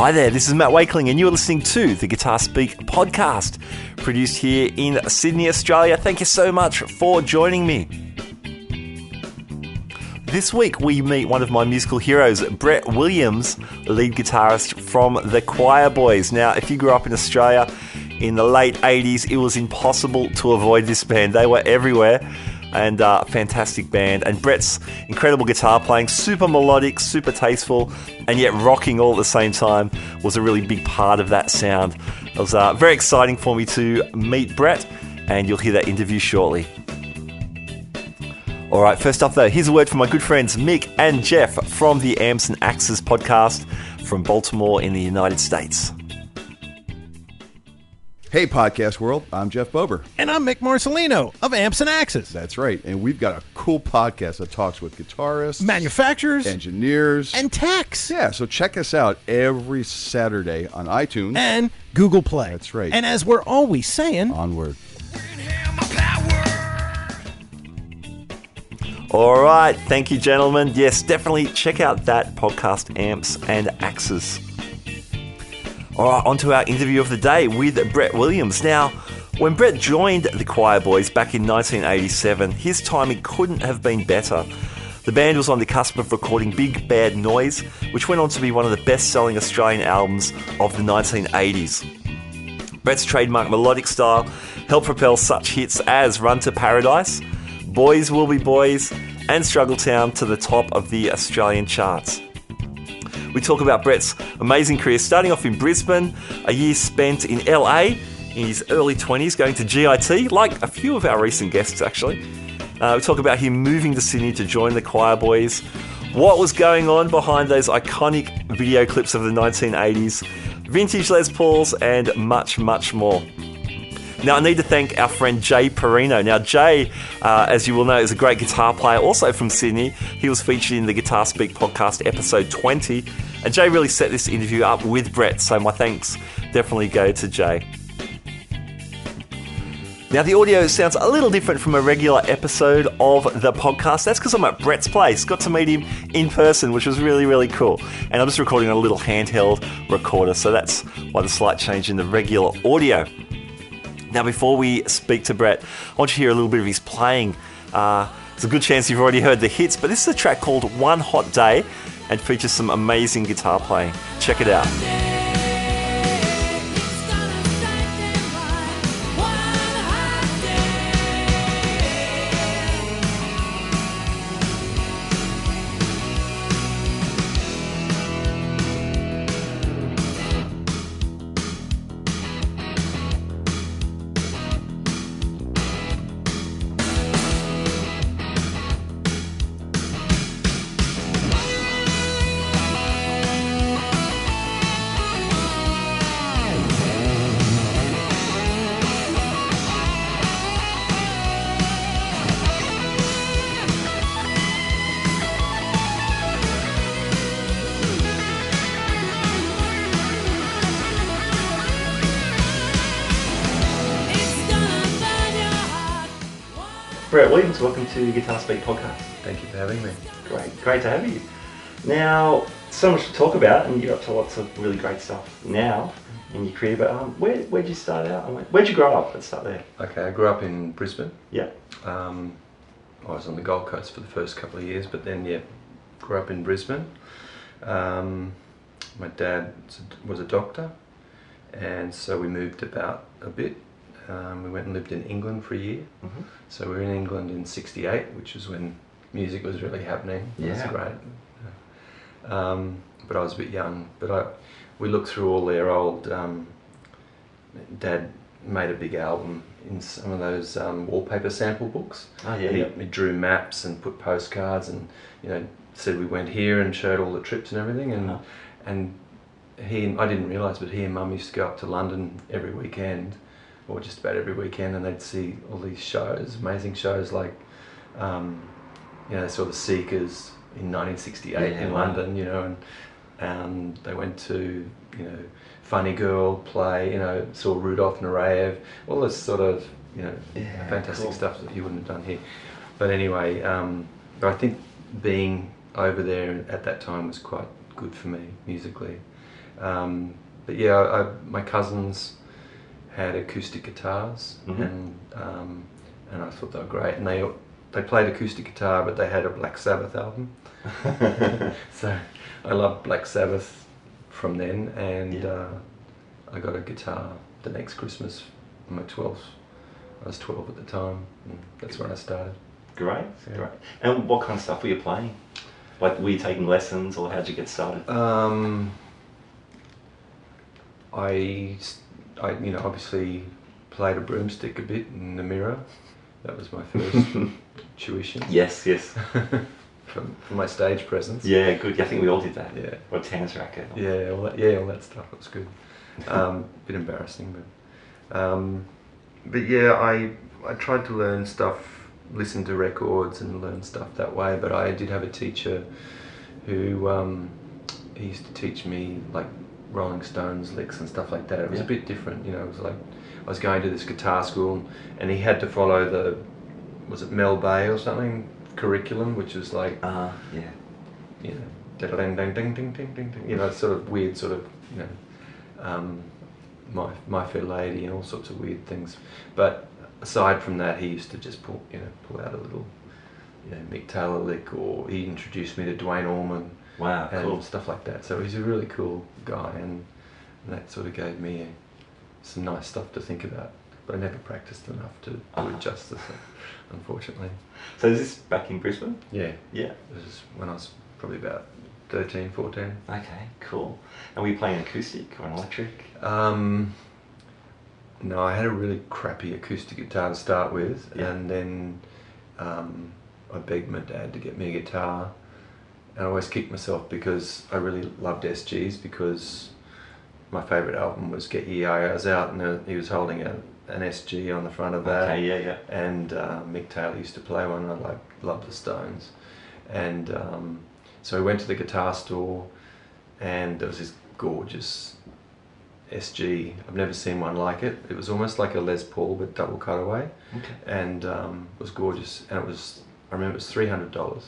Hi there, this is Matt Wakeling and you are listening to the Guitar Speak podcast, produced here in Sydney, Australia. Thank you so much for joining me. This week we meet one of my musical heroes, Brett Williams, lead guitarist from the Choirboys. Now, if you grew up in Australia in the late 80s, it was impossible to avoid this band. They were everywhere. And fantastic band, and Brett's incredible guitar playing, super melodic, super tasteful, and yet rocking all at the same time was a really big part of that sound. It was very exciting for me to meet Brett, and you'll hear that interview shortly. Alright, first up though, here's a word from my good friends Mick and Jeff from the Amps and Axes podcast from Baltimore in the United States. Hey podcast world, I'm Jeff Bober. And I'm Mick Marcelino of Amps and Axes. That's right, and we've got a cool podcast that talks with guitarists, manufacturers, engineers, and techs. Yeah, so check us out every Saturday on iTunes and Google Play. That's right. And as we're always saying, onward. Alright, thank you gentlemen. Yes, definitely check out that podcast, Amps and Axes. Alright, on to our interview of the day with Brett Williams. Now, when Brett joined the Choirboys back in 1987, his timing couldn't have been better. The band was on the cusp of recording Big Bad Noise, which went on to be one of the best-selling Australian albums of the 1980s. Brett's trademark melodic style helped propel such hits as Run to Paradise, Boys Will Be Boys, and Struggletown to the top of the Australian charts. We talk about Brett's amazing career, starting off in Brisbane, a year spent in LA in his early 20s, going to GIT, like a few of our recent guests actually. We talk about him moving to Sydney to join the Choirboys, what was going on behind those iconic video clips of the 1980s, vintage Les Pauls, and much, much more. Now, I need to thank our friend Jay Parrino. Now, Jay, as you will know, is a great guitar player, also from Sydney. He was featured in the Guitar Speak podcast, episode 20. And Jay really set this interview up with Brett, so my thanks definitely go to Jay. Now, the audio sounds a little different from a regular episode of the podcast. That's because I'm at Brett's place. Got to meet him in person, which was really, really cool. And I'm just recording on a little handheld recorder, so that's why the slight change in the regular audio. Now, before we speak to Brett, I want you to hear a little bit of his playing. There's a good chance you've already heard the hits, but this is a track called One Hot Day and features some amazing guitar playing. Check it out. Brett Williams, welcome to the Guitar Speak podcast. Thank you for having me. Great to have you. Now, so much to talk about, and you're up to lots of really great stuff now in your career, but where'd you start out? Where'd you grow up? Let's start there. Okay, I grew up in Brisbane. Yeah. I was on the Gold Coast for the first couple of years, but then, grew up in Brisbane. My dad was a doctor, and so we moved about a bit. We went and lived in England for a year. Mm-hmm. So we were in England in '68, which was when music was really happening. It was great. But I was a bit young. But we looked through all their old... Dad made a big album in some of those wallpaper sample books. Oh, yeah. He drew maps and put postcards and, said we went here and showed all the trips and everything. And I didn't realise, but he and Mum used to go up to London every weekend, or just about every weekend, and they'd see all these shows, amazing shows like, they saw the Seekers in 1968 in London, and they went to, Funny Girl play, saw Rudolph Nureyev, all this sort of, fantastic stuff that you wouldn't have done here. But anyway, but I think being over there at that time was quite good for me musically. But yeah, my cousins had acoustic guitars, and I thought they were great. And they played acoustic guitar, but they had a Black Sabbath album. So I loved Black Sabbath from then, and I got a guitar the next Christmas on my 12th. I was 12 at the time, and that's when I started. Great. And what kind of stuff were you playing? Like, were you taking lessons, or how'd you get started? I obviously played a broomstick a bit in the mirror. That was my first tuition. Yes. for my stage presence. Yeah, good. I think we all did that. Yeah. Or a tennis racket. Yeah, all that stuff. It was good. Bit embarrassing, but yeah, I tried to learn stuff, listen to records and learn stuff that way. But I did have a teacher who he used to teach me like Rolling Stones licks and stuff like that. It was a bit different, you know. It was like I was going to this guitar school, and he had to follow was it Mel Bay or something curriculum, which was like you know, ding ding ding ding ding ding, you know, sort of weird, sort of, you know, My Fair Lady and all sorts of weird things. But aside from that, he used to just pull out a little, you know, Mick Taylor lick, or he introduced me to Dwayne Allman. Wow, and cool. Stuff like that. So he's a really cool guy, and that sort of gave me some nice stuff to think about. But I never practiced enough to do it justice, unfortunately. So is this back in Brisbane? Yeah. Yeah. This is when I was probably about 13, 14. Okay, cool. And were you playing acoustic or an electric? No, I had a really crappy acoustic guitar to start with, and then I begged my dad to get me a guitar. And I always kicked myself because I really loved SGs, because my favourite album was Get Your Yayas Out, and he was holding an SG on the front of that. Okay, yeah. And Mick Taylor used to play one, and I loved the Stones. And so I went to the guitar store, and there was this gorgeous SG. I've never seen one like it. It was almost like a Les Paul but double cutaway. Okay. And it was gorgeous. And I remember it was $300.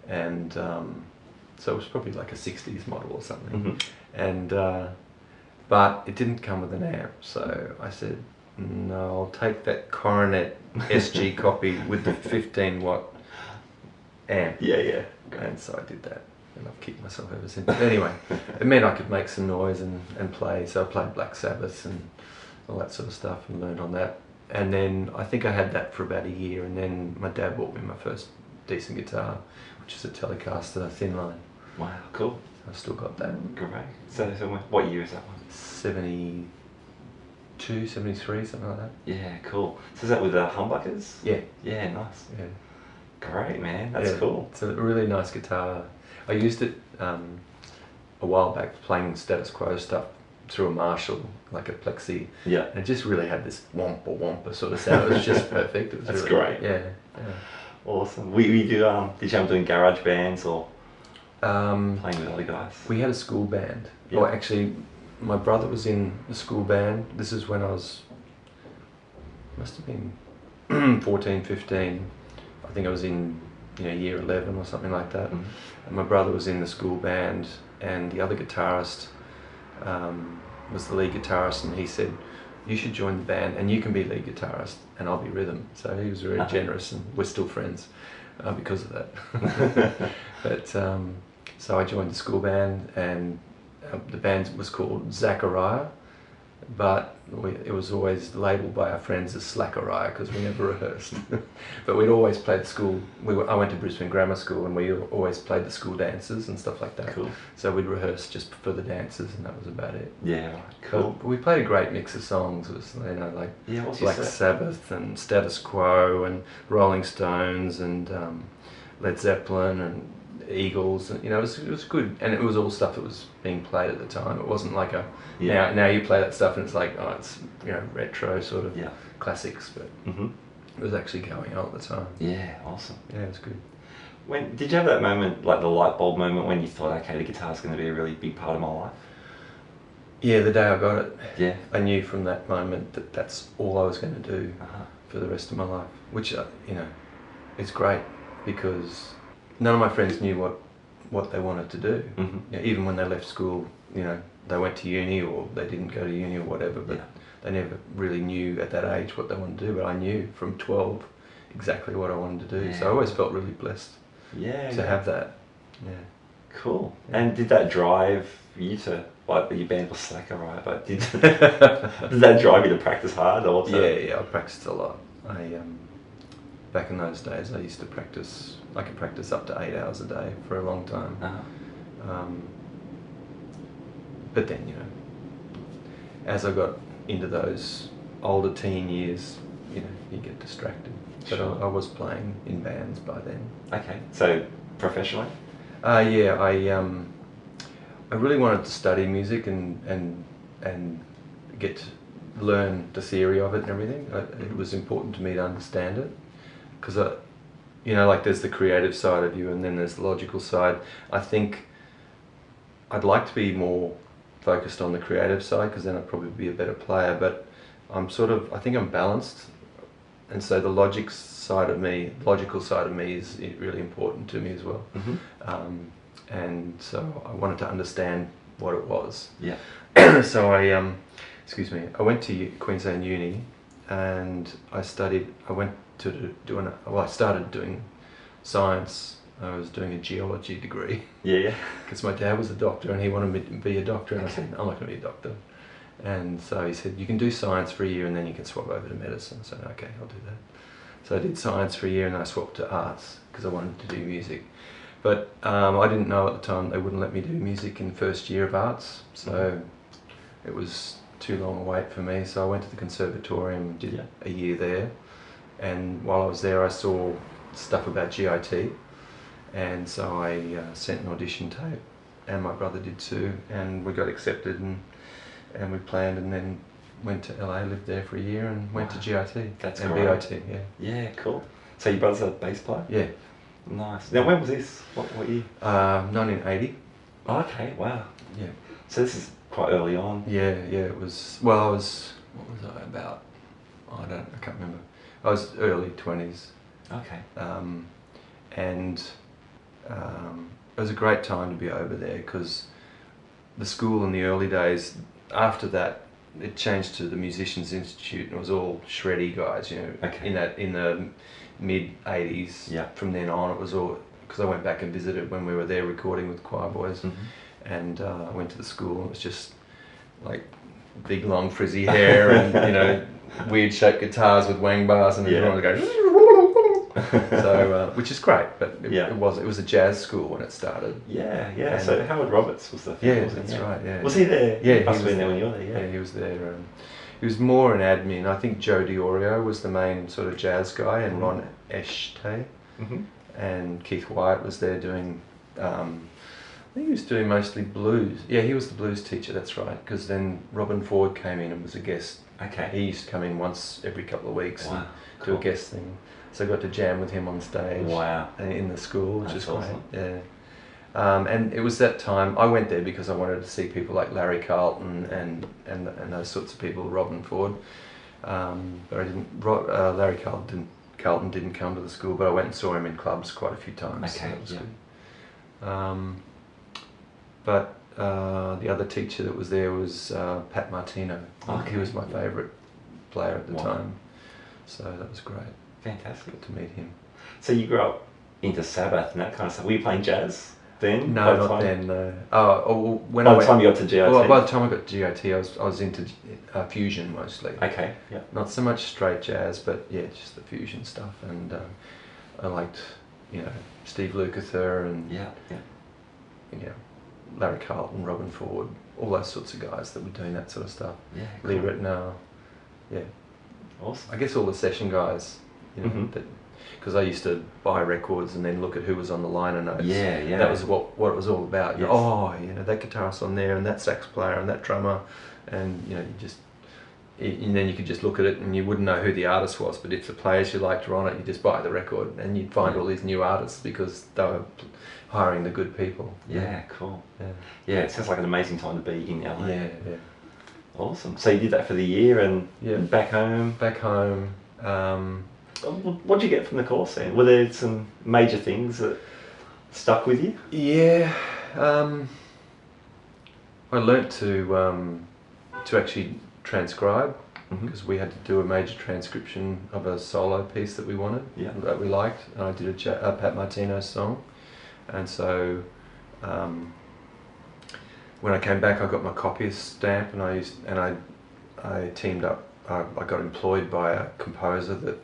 And so it was probably like a 60s model or something. And but it didn't come with an amp, so I said, no, I'll take that Coronet SG copy with the 15 watt amp. Yeah. And so I did that, and I've kicked myself ever since. But anyway, it meant I could make some noise and play, so I played Black Sabbath and all that sort of stuff and learned on that. And then I think I had that for about a year, and then my dad bought me my first decent guitar, which is a Telecaster thin line. Wow, cool. I've still got that. Great. So what year is that one? 72, 73, something like that. Yeah, cool. So is that with the humbuckers? Yeah. Yeah, nice. Yeah. Great, man. That's cool. It's a really nice guitar. I used it a while back playing status quo stuff through a Marshall, like a Plexi. Yeah. And it just really had this wompa sort of sound. It was just perfect. It was That's really great. Yeah. Awesome. Did you ever doing garage bands or playing with other guys? We had a school band. Yeah. Well, actually, my brother was in the school band. This is when I must have been 14, 15. I think I was in year 11 or something like that. And my brother was in the school band, and the other guitarist was the lead guitarist, and he said, you should join the band and you can be lead guitarist and I'll be rhythm. So he was very generous, and we're still friends because of that. But so I joined the school band, and the band was called Zachariah, but it was always labelled by our friends as Slackariah because we never rehearsed. But we'd always played school. I went to Brisbane Grammar School, and we always played the school dances and stuff like that. Cool. So we'd rehearse just for the dances, and that was about it. Yeah, right. Cool. But we played a great mix of songs. It was like Black Sabbath and Status Quo and Rolling Stones and Led Zeppelin and Eagles, and it was good, and it was all stuff that was being played at the time. It wasn't like now you play that stuff and it's like, oh, it's retro sort of classics, but it was actually going on at the time. Yeah, awesome. Yeah, it was good. When did you have that moment, like the light bulb moment, when you thought, okay, the guitar's going to be a really big part of my life? Yeah, the day I got it. Yeah. I knew from that moment that that's all I was going to do for the rest of my life, which it's great because none of my friends knew what they wanted to do. Mm-hmm. You know, even when they left school, you know, they went to uni or they didn't go to uni or whatever, but they never really knew at that age what they wanted to do. But I knew from 12 exactly what I wanted to do. So I always felt really blessed to have that. Yeah. Cool. And did that drive you to, like, your band was Slacker, right? But did that drive you to practice hard? Or Yeah, I practiced a lot. Back in those days, I used to practice. I could practice up to 8 hours a day for a long time. Uh-huh. But then, you know, as I got into those older teen years, you know, you get distracted. But Sure. I was playing in bands by then. Okay. So professionally? Yeah, I really wanted to study music and get to learn the theory of it and everything. It was important to me to understand it, because you know, like there's the creative side of you and then there's the logical side. I think I'd like to be more focused on the creative side, because then I'd probably be a better player, but I think I'm balanced, and so the logical side of me is really important to me as well. Mm-hmm. And so I wanted to understand what it was. Yeah. So I went to Queensland Uni, and I started doing science. I was doing a geology degree. Yeah. Because my dad was a doctor and he wanted me to be a doctor, and I said, I'm not going to be a doctor. And so he said, you can do science for a year and then you can swap over to medicine. So okay, I'll do that. So I did science for a year and then I swapped to arts because I wanted to do music. But I didn't know at the time they wouldn't let me do music in the first year of arts. So it was too long a wait for me. So I went to the conservatorium, did a year there. And while I was there, I saw stuff about GIT. And so I sent an audition tape, and my brother did too, and we got accepted, and we planned, and then went to LA, lived there for a year, and went to GIT. That's and great. BIT, yeah. Yeah, cool. So your brother's a bass player? Yeah. Nice. Now, when was this? What year? 1980. Oh, okay, wow. Yeah. So this is quite early on. Yeah, it was. Well, what was I about? I can't remember. I was early 20s. Okay. And it was a great time to be over there, because the school in the early days, after that, it changed to the Musicians Institute, and it was all shreddy guys, you know. Okay. In the mid 80s. Yeah. From then on, it was all, because I went back and visited when we were there recording with Choirboys, and I went to the school, and it was just like big long frizzy hair and, you know, weird shaped guitars with wang bars, and everyone would go. So, which is great, but it was a jazz school when it started. Yeah. And So Howard Roberts was the. That's right. Yeah. Was he there? Yeah, He must have been there when you were there. Yeah, he was there. He was more an admin. I think Joe DiOrio was the main sort of jazz guy, and Ron Eshtay, and Keith Wyatt was there doing. I think he was doing mostly blues. Yeah, he was the blues teacher. That's right. Because then Robin Ford came in and was a guest. Okay. He used to come in once every couple of weeks and Cool. do a guest thing. So I got to jam with him on stage. Wow. In the school, which is awesome. great. Yeah. And it was that time I went there because I wanted to see people like Larry Carlton and those sorts of people, Robin Ford. But I didn't. Larry Carlton didn't come to the school, but I went and saw him in clubs quite a few times. Okay. So that was good. But the other teacher that was there was Pat Martino. Okay. He was my favourite player at the time. So that was great. Fantastic. Good to meet him. So you grew up into Sabbath and that kind of stuff. Were you playing jazz then? No, not then. No. When By the time you got to GIT? Well, by the time I got to GIT, I was into fusion mostly. Okay. Yeah. Not so much straight jazz, but yeah, just the fusion stuff. And I liked, you know, Steve Lukather and Yeah. you know, Larry Carlton, Robin Ford, all those sorts of guys that were doing that sort of stuff. Yeah. Lee Ritenour, yeah. Awesome. I guess all the session guys, you know, because I used to buy records and then look at who was on the liner notes. Yeah. That was what it was all about. Yes. You know, that guitarist on there and that sax player and that drummer, and you know, and then you could just look at it and you wouldn't know who the artist was, but if the players you liked were on it, you just buy the record and you'd find all these new artists because they were hiring the good people. Yeah, cool. Yeah. Yeah, it sounds like an amazing time to be in LA. Yeah. Awesome. So you did that for the year and back home? Back home. What did you get from the course then? Were there some major things that stuck with you? Yeah, I learnt to actually transcribe, because we had to do a major transcription of a solo piece that we wanted, that we liked, and I did a Pat Martino song, and so when I came back, I got my copyist stamp, and I teamed up. I got employed by a composer that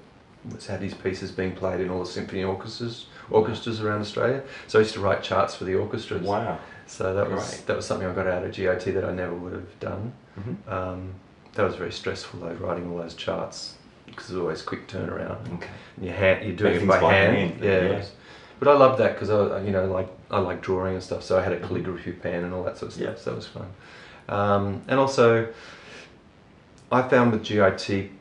had his pieces being played in all the symphony orchestras around Australia. So I used to write charts for the orchestras. Wow! So that was something I got out of GOT that I never would have done. That was very stressful though, writing all those charts, because there's always quick turnaround. Okay. And you're doing it by hand. Yeah. But I loved that because I like drawing and stuff. So I had a calligraphy pen and all that sort of stuff. So that was fun. And also, I found with GIT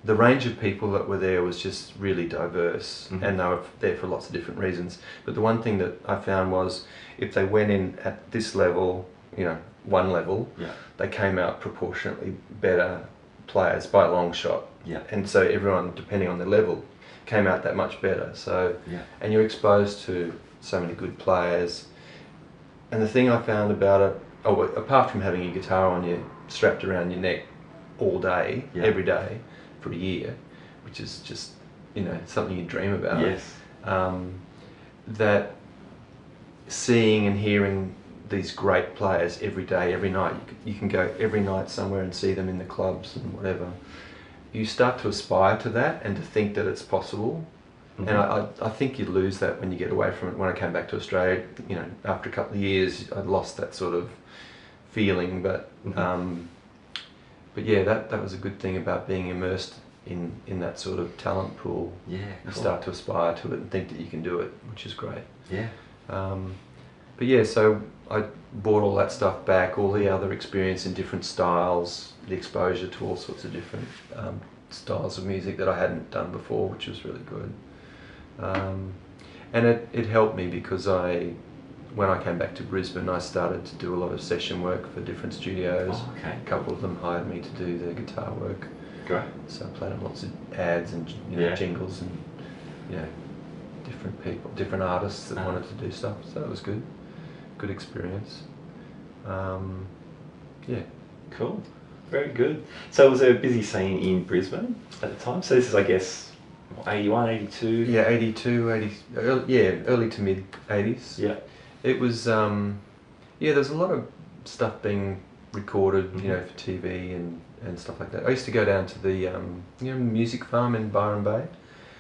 the range of people that were there was just really diverse, and they were there for lots of different reasons. But the one thing that I found was, if they went in at this level, one level, they came out proportionately better players by a long shot. And so everyone, depending on their level, came out that much better. So, and you're exposed to so many good players. And the thing I found about it, apart from having your guitar on you, strapped around your neck all day, every day, for a year, which is just, something you dream about. Yes. That seeing and hearing these great players every day, every night, you can go every night somewhere and see them in the clubs and whatever. You start to aspire to that and to think that it's possible. And I think you lose that when you get away from it. When I came back to Australia, after a couple of years, I'd lost that sort of feeling. But yeah, that was a good thing about being immersed in that sort of talent pool. Yeah, you start to aspire to it and think that you can do it, which is great. Yeah. But yeah, so I brought all that stuff back, all the other experience in different styles, the exposure to all sorts of different styles of music that I hadn't done before, which was really good. And it helped me because when I came back to Brisbane, I started to do a lot of session work for different studios. Oh, okay. A couple of them hired me to do their guitar work. Great. So I played on lots of ads and jingles and different people, different artists that wanted to do stuff. So that was good. Good experience. Cool. Very good. So was there a busy scene in Brisbane at the time? So this is, I guess, 81, 82? Yeah, 82, early to mid 80s. Yeah. It was, there's a lot of stuff being recorded, for TV and stuff like that. I used to go down to the, music farm in Byron Bay.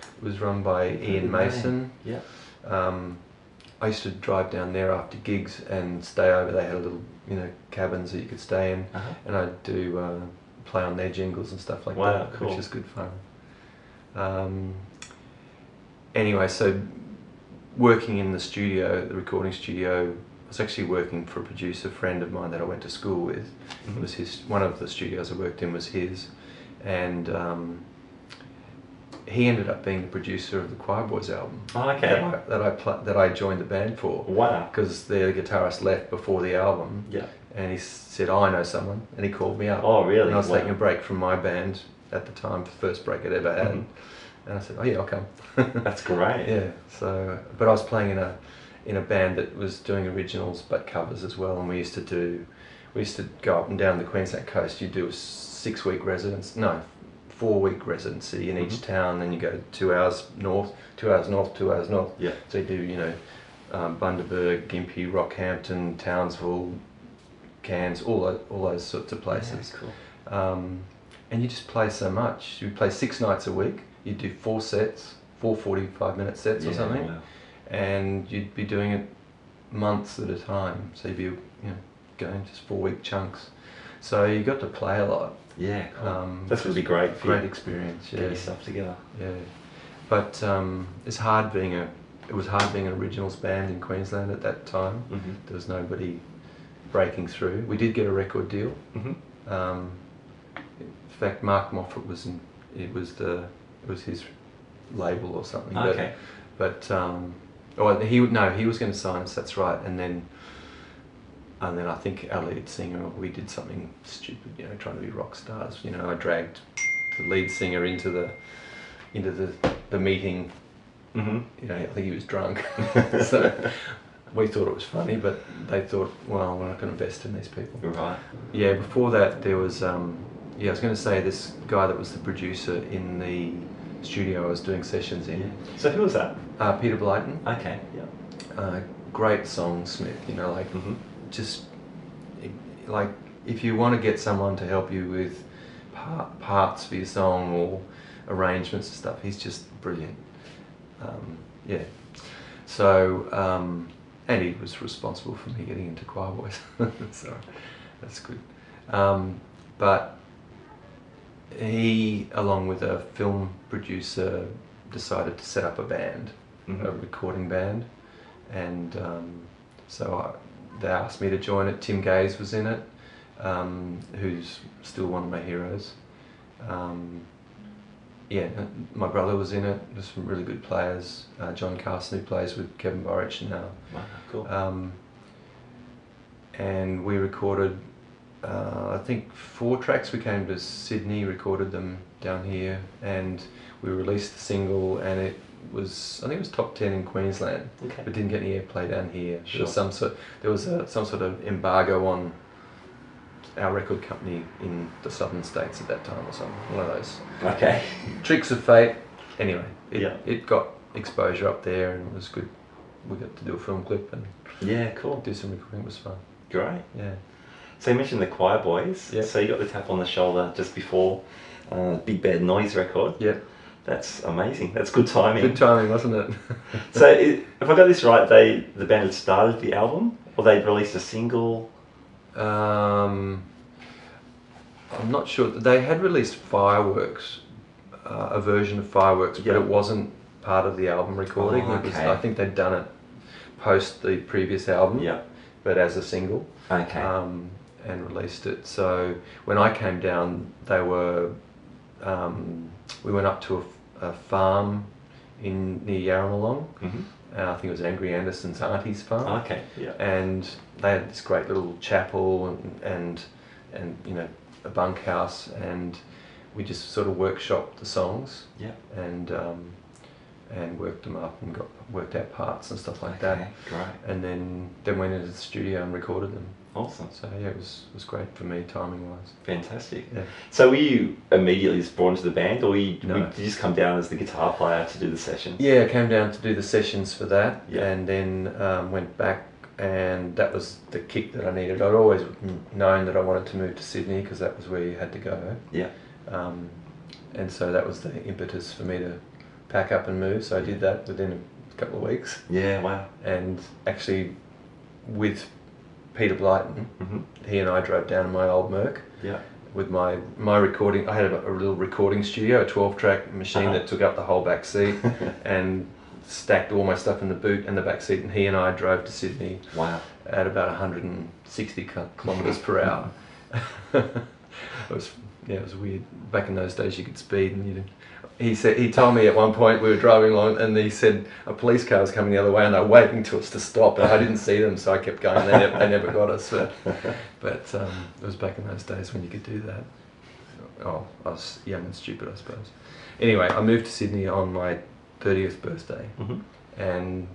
It was run by Ian Mason. Yeah. I used to drive down there after gigs and stay over. They had a little, cabins that you could stay in, and I'd do play on their jingles and stuff like that, cool. which is good fun. Anyway, so working in the studio, the recording studio, I was actually working for a producer friend of mine that I went to school with. It was one of the studios I worked in was his, and he ended up being the producer of the Choirboys album. Oh, okay. That I joined the band for. Wow. Because their guitarist left before the album. Yeah. And he said, I know someone, and he called me up. Oh, really? And I was taking a break from my band at the time, the first break I'd ever had. And I said, oh yeah, I'll come. That's great. Yeah. So, but I was playing in a band that was doing originals but covers as well, and we used to go up and down the Queensland coast. You'd do a 4-week residency in each town, then you go 2 hours north, 2 hours north, 2 hours north. Yeah. So you do, Bundaberg, Gympie, Rockhampton, Townsville, Cairns, all those sorts of places. Yeah, cool. And you just play so much. You play 6 nights a week. You do 4 sets, 4 45-minute sets or something, and you'd be doing it months at a time. So you'd be, going just 4-week chunks. So you got to play a lot. Yeah, cool. That's really great. Great experience. Yeah. Get your stuff together. Yeah, but it was hard being an originals band in Queensland at that time. There was nobody breaking through. We did get a record deal. In fact, Mark Moffat it was his label or something. Okay. But he was going to sign us. That's right. And then I think our lead singer, we did something stupid, trying to be rock stars. I dragged the lead singer into the meeting You know, I think he was drunk. So we thought it was funny, but they thought, well, we're not going to invest in these people. Right. Yeah, before that there was, I was going to say this guy that was the producer in the studio I was doing sessions in. Yeah. So who was that? Peter Blyton. Okay. Yeah. Great songsmith, you know, like just like if you want to get someone to help you with parts for your song or arrangements and stuff, he's just brilliant. Yeah. So, and he was responsible for me getting into Choirboys, so that's good. But he, along with a film producer, decided to set up a band, a recording band, and so they asked me to join it. Tim Gaze was in it, who's still one of my heroes. Yeah, my brother was in it. There's some really good players. John Carson, who plays with Kevin Borich now. Wow, cool. And we recorded, I think 4 tracks. We came to Sydney, recorded them down here, and we released the single, and it was, I think it was top 10 in Queensland, Okay. but didn't get any airplay down here. Sure. There was some sort of embargo on our record company in the southern states at that time, or something. One of those Okay. tricks of fate. Anyway, Yeah. it got exposure up there, and it was good. We got to do a film clip and Yeah, cool. do some recording. It was fun. Great. Yeah. So you mentioned the Choirboys. Yeah. So you got the tap on the shoulder just before Big Bad Noise record. Yep. That's amazing. That's good timing. Good timing, wasn't it? So if I got this right, the band had started the album, or they'd released a single. I'm not sure. They had released Fireworks, a version of Fireworks, but Yeah. it wasn't part of the album recording. Oh, It was, okay. I think they'd done it post the previous album, Yeah. but as a single, Okay. and released it. So when I came down, they were. We went up to a farm near Yarramalong. I think it was Angry Anderson's auntie's farm. Okay. Yeah. And they had this great little chapel and you know, a bunkhouse, and we just sort of workshopped the songs. Yeah. And worked them up and worked out parts and stuff like Okay. that. Great. And then went into the studio and recorded them. Awesome. So yeah, it was great for me timing wise. Fantastic. Yeah. So were you immediately just brought into the band, or No. did you just come down as the guitar player to do the sessions? Yeah, I came down to do the sessions for that, Yeah. and then went back, and that was the kick that I needed. I'd always known that I wanted to move to Sydney because that was where you had to go. Yeah. And so that was the impetus for me to pack up and move. So I did that within a couple of weeks, Yeah. Wow. and actually with Peter Blyton, Mm-hmm. he and I drove down in my old Merc Yeah. with my recording. I had a little recording studio, a 12-track machine Uh-huh. that took up the whole back seat, and stacked all my stuff in the boot and the back seat. And he and I drove to Sydney Wow. at about 160 kilometres per hour. It was weird. Back in those days, you could speed, and he told me at one point we were driving along, and he said a police car was coming the other way, and they were waving to us to stop, and I didn't see them, so I kept going. They never got us, but it was back in those days when you could do that. Oh, I was young and stupid, I suppose. Anyway, I moved to Sydney on my 30th birthday, and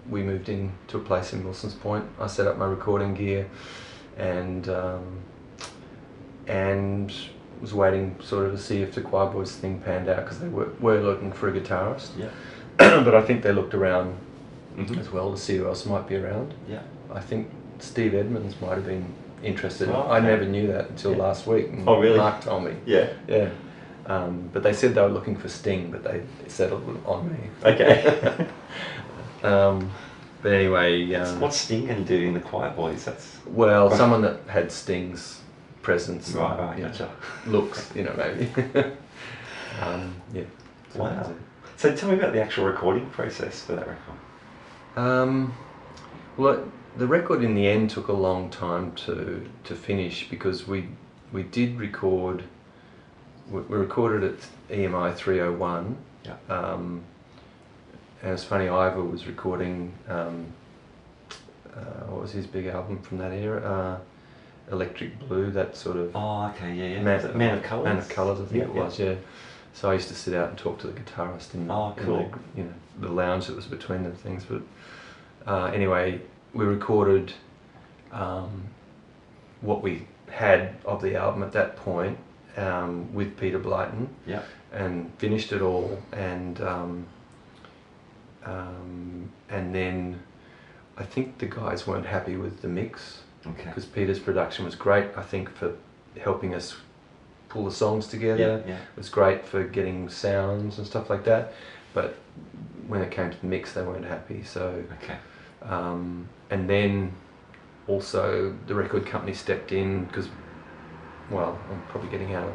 we moved into a place in Wilson's Point. I set up my recording gear, and was waiting sort of to see if the Choirboys thing panned out, because they were looking for a guitarist. Yeah. But I think they looked around Mm-hmm. as well to see who else might be around. Yeah. I think Steve Edmonds might have been interested. Oh, I okay. never knew that until Yeah. last week. And Oh, really? Mark told me. Yeah. Yeah. But they said they were looking for Sting, but they settled on me. Okay. But anyway, What's Sting going to do in the Choirboys? That's well, someone that had Sting's presence, right. and, Right. you know, Gotcha. looks, maybe. Yeah. So that was Wow. it. So tell me about the actual recording process for that record. Well, the record in the end took a long time to finish, because we did record. We recorded at EMI 301. Yeah. And it's funny, Ivor was recording. What was his big album from that era? Electric Blue. That sort of. Oh, okay. Yeah. Man Is it Man of Colours. Man of Colours, I think Yeah, it was. Yeah. So I used to sit out and talk to the guitarist in, Oh, cool. in the lounge that was between the things. But anyway, we recorded what we had of the album at that point with Peter Blyton, Yeah. and finished it all, and then I think the guys weren't happy with the mix, Okay. because Peter's production was great, I think, for helping us pull the songs together. Yeah. It was great for getting sounds and stuff like that, but when it came to the mix they weren't happy. So Okay. and then also the record company stepped in, because, well, I'm probably getting out of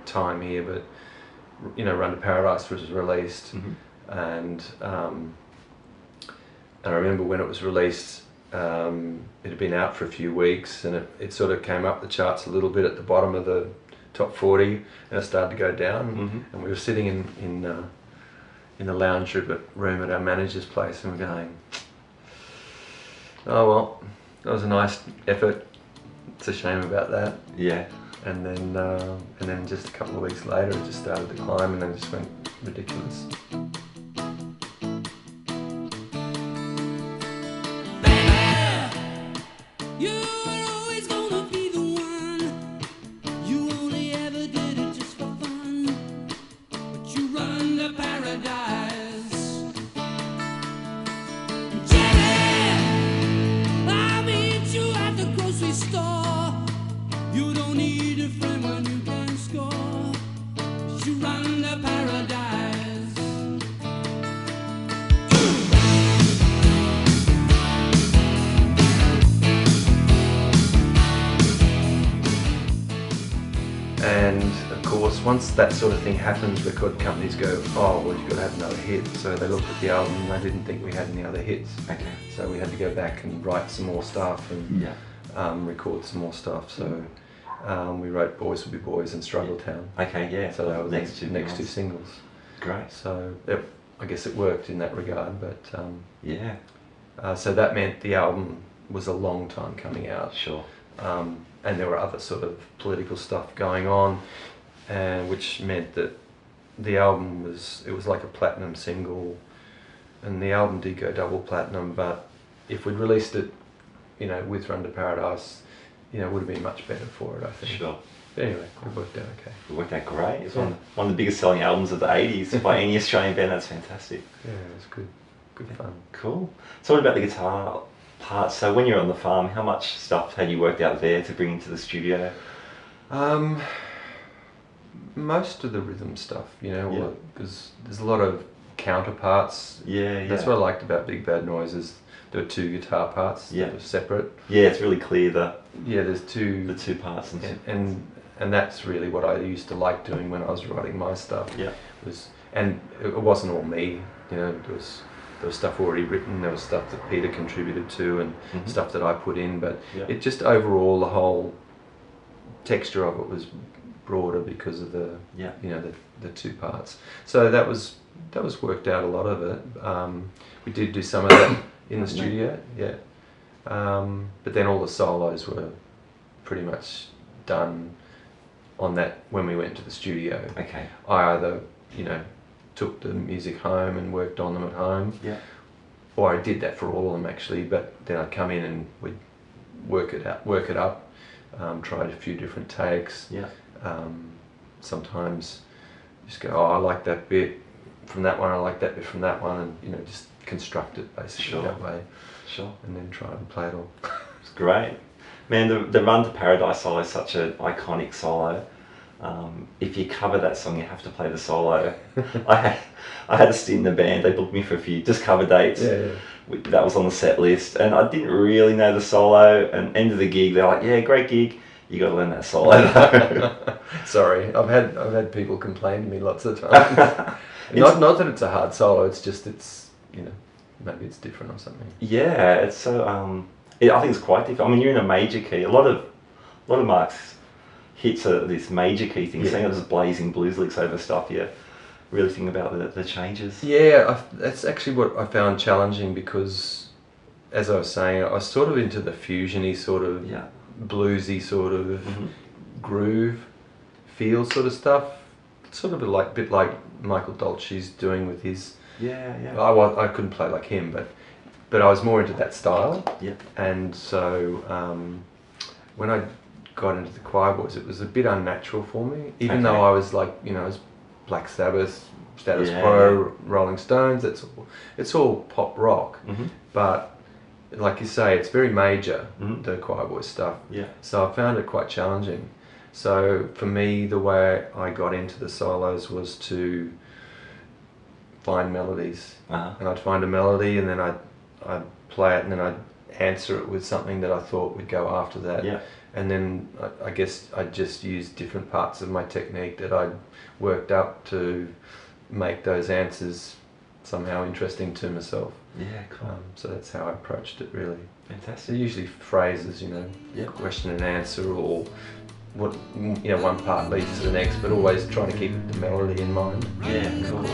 time here, but Run to Paradise was released, and I remember when it was released, it had been out for a few weeks, and it sort of came up the charts a little bit at the bottom of the top 40, and it started to go down. And we were sitting in the lounge room at our manager's place, and we're going, oh well, that was a nice effort, it's a shame about that. Yeah. And then just a couple of weeks later it just started to climb, and then just went ridiculous. And of course, once that sort of thing happens, record companies go, oh, well, you've got to have another hit. So they looked at the album and they didn't think we had any other hits. Okay. So we had to go back and write some more stuff and record some more stuff. So we wrote Boys Will Be Boys and Struggletown. Okay, yeah. So that was next two singles. Great. So I guess it worked in that regard. But yeah. so that meant the album was a long time coming out. Sure. And there were other sort of political stuff going on, which meant that the album was like a platinum single, and the album did go double platinum. But if we'd released it, with Run to Paradise, it would have been much better for it, I think. Sure. But anyway, it worked out okay. It worked out great. It's one of the biggest selling albums of the 80s by any Australian band. That's fantastic. Yeah, it was good fun. Cool. So what about the guitar part? So when you're on the farm, how much stuff had you worked out there to bring into the studio? Most of the rhythm stuff, because there's a lot of counterparts. Yeah. That's what I liked about Big Bad Noise, is there were two guitar parts that were separate. Yeah, it's really clear there's the two parts and that's really what I used to like doing when I was writing my stuff. Yeah. And it wasn't all me, there was stuff already written, there was stuff that Peter contributed to, and stuff that I put in, but it just overall, the whole texture of it was broader because of the the two parts. So that was worked out, a lot of it. We did do some of that in the studio, but then all the solos were pretty much done on that when we went to the studio. Okay. I either took the music home and worked on them at home, or I did that for all of them actually, but then I'd come in and we'd work it up, tried a few different takes. Sometimes just go, I like that bit from that one, I like that bit from that one, and just construct it basically that way. Sure. And then try and play it all. It's great. Man, the Run to Paradise solo is such an iconic solo. If you cover that song, you have to play the solo. I had a stint in the band. They booked me for a few just cover dates. That was on the set list, and I didn't really know the solo. And end of the gig, they're like, "Yeah, great gig. You got to learn that solo." Sorry, I've had people complain to me lots of times. not that it's a hard solo. It's just maybe it's different or something. Yeah, it's so. I think it's quite different. I mean, you're in a major key. A lot of Mark's hits are this major key thing. Seeing it as blazing blues licks over stuff. Yeah, really think about the changes. Yeah, that's actually what I found challenging, because, as I was saying, I was sort of into the fusiony sort of bluesy sort of groove feel sort of stuff sort of a bit like Michael Dolce's doing with his. Yeah. I couldn't play like him, but I was more into that style. Yeah. And so when I got into the Choirboys, it was a bit unnatural for me, even though I was like, you know, as Black Sabbath, Status Quo, Rolling Stones. It's all pop rock, but like you say, it's very major, the Choirboys stuff. Yeah. So I found it quite challenging. So for me, the way I got into the solos was to find melodies, and I'd find a melody, and then I'd play it, and then I'd answer it with something that I thought would go after that. Yeah. And then I guess I'd just use different parts of my technique that I'd worked up to make those answers somehow interesting to myself. Yeah, cool. So that's how I approached it, really. So Fantastic. usually phrases, you know, question and answer, or what, you know, one part leads to the next, but always trying to keep the melody in mind. Yeah, cool.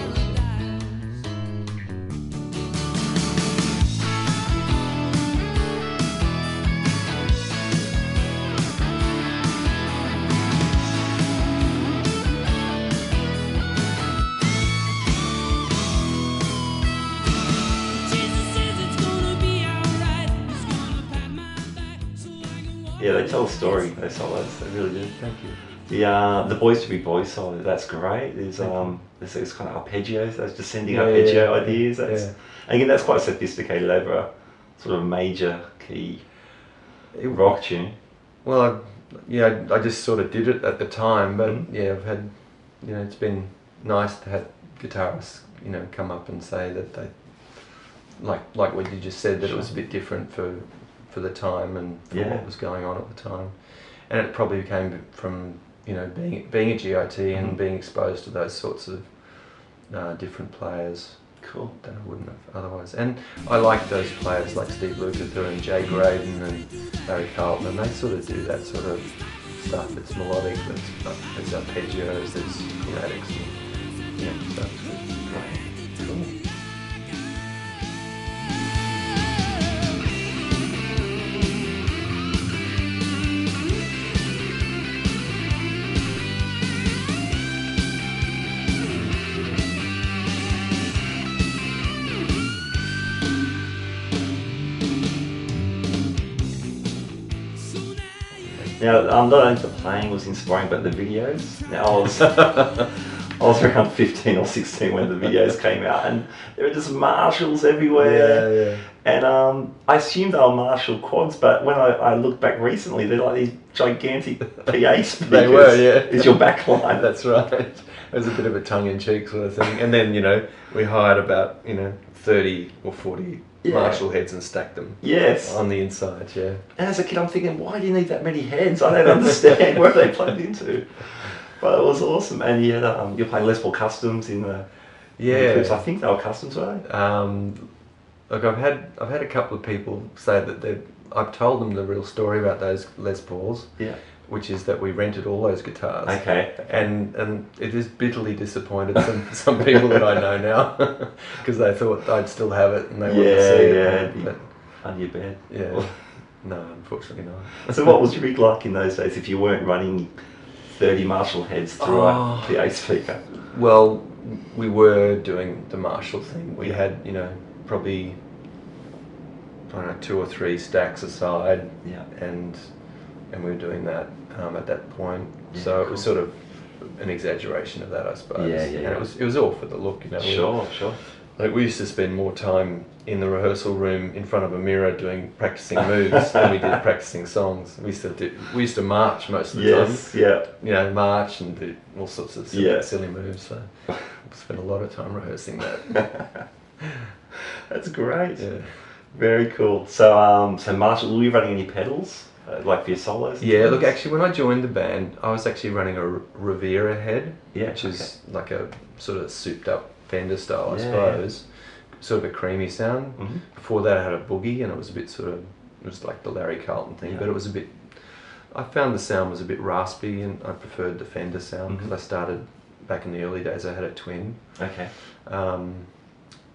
Yeah, they tell a story, those solos, they really do. Thank you. The Boys to Be Boys solo, that's great. There's there's kind of arpeggios, those descending arpeggio ideas. That's again, that's quite sophisticated over a sort of major key rock tune. Well, I just sort of did it at the time, but I've had, you know, it's been nice to have guitarists, you know, come up and say that they like what you just said, that it was a bit different for the time and for what was going on at the time, and it probably came from, you know, being a GIT and being exposed to those sorts of different players. Cool. That I wouldn't have otherwise. And I like those players like Steve Lukather and Jay Graydon and Larry Carlton, and they sort of do that sort of stuff. It's melodic, it's arpeggios, there's thematics, and so it's great. Cool. Now, not only the playing was inspiring, but the videos. Now, I was around 15 or 16 when the videos came out, and there were just Marshalls everywhere. And I assumed they were Marshall quads, but when I looked back recently, they're like these gigantic PA speakers. They were, yeah. It's your backline. That's right. It was a bit of a tongue-in-cheek sort of thing. And then, you know, we hired about, 30 or 40 Marshall heads and stacked them on the inside, And as a kid, I'm thinking, why do you need that many heads? I don't understand. Where are they plugged into? But it was awesome. And you had, you're playing Les Paul Customs in the clips. I think they were customs, were they? Look, I've had a couple of people say that I've told them the real story about those Les Pauls, which is that we rented all those guitars. Okay. And it has bitterly disappointed some people that I know now, because they thought I'd still have it and they wanted to see it. But, under your bed. Yeah. No, unfortunately not. So what was your rig like in those days if you weren't running 30 Marshall heads through a PA speaker? Well, we were doing the Marshall thing. We had, probably, I don't know, 2 or 3 stacks aside, and we were doing that at that point. So it was sort of an exaggeration of that, I suppose. And it was all for the look, Sure. Like, we used to spend more time in the rehearsal room in front of a mirror practicing moves than we did practicing songs. We used to march most of the time. March and do all sorts of silly moves. So we spent a lot of time rehearsing that. That's great. Yeah. Very cool. So, Marshall, were you running any pedals, like for your solos? Yeah. Look, actually, when I joined the band, I was actually running a Rivera head, which is like a sort of souped-up Fender style, I suppose. Sort of a creamy sound. Before that, I had a boogie, and it was a bit it was like the Larry Carlton thing, but it was a bit. I found the sound was a bit raspy, and I preferred the Fender sound because I started back in the early days. I had a twin. Okay.